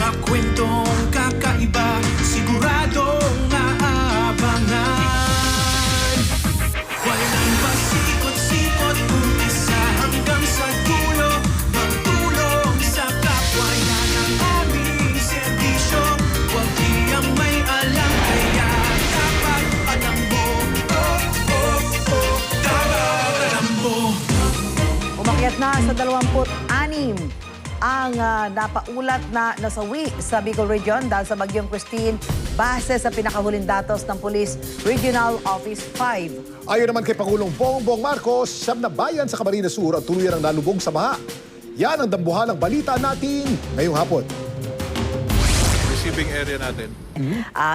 Mga kwentong kakaiba, siguradong aabangan. Walang pasikot-sikot, umpisa hanggang sa dulo. Magtulong sa kapwa, yan ang aming serbisyo. Huwag diyang may alam, kaya dapat alam mo. Oh, oh, oh, dapat alam mo. Umakyat na sa 26 ang napaulat na nasawi sa Bicol Region dahil sa Bagyong Christine base sa pinakahuling datos ng Police Regional Office 5. Ayon naman kay Pangulong Bongbong Marcos, siyam na bayan sa Camarines Sur ang tuluyang nalubog sa baha. Yan ang dambuhalang balita natin ngayong hapon. Receiving area natin.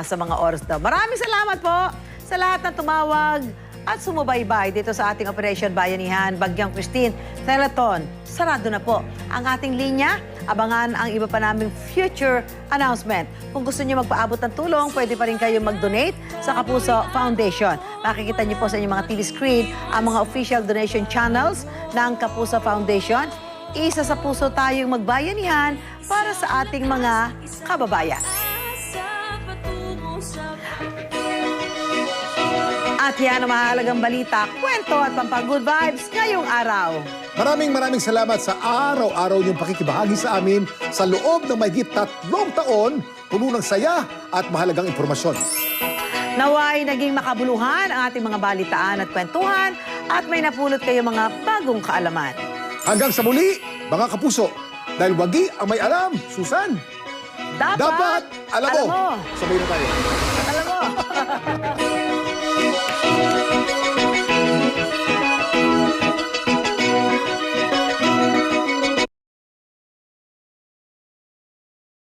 Sa mga oras daw. Maraming salamat po sa lahat ng tumawag at sumubaybay dito sa ating Operation Bayanihan, Bagyong Christine. Teleton, sarado na po ang ating linya. Abangan ang iba pa naming future announcement. Kung gusto niyo magpaabot ng tulong, pwede pa rin kayo mag-donate sa Kapuso Foundation. Makikita niyo po sa inyong mga TV screen ang mga official donation channels ng Kapuso Foundation. Isa sa puso tayong magbayanihan para sa ating mga kababayan. At yan ang mahalagang balita, kwento at pampang-good vibes ngayong araw. Maraming salamat sa araw-araw niyong pakikibahagi sa amin sa loob ng mahigit 3 taon, puno ng saya at mahalagang impormasyon. Naway naging makabuluhan ang ating mga balitaan at kwentuhan at may napulot kayo mga bagong kaalaman. Hanggang sa muli, mga kapuso, dahil wagi ang may alam, Susan. Dapat Alam mo. mo. Sabay na tayo. Alam mo.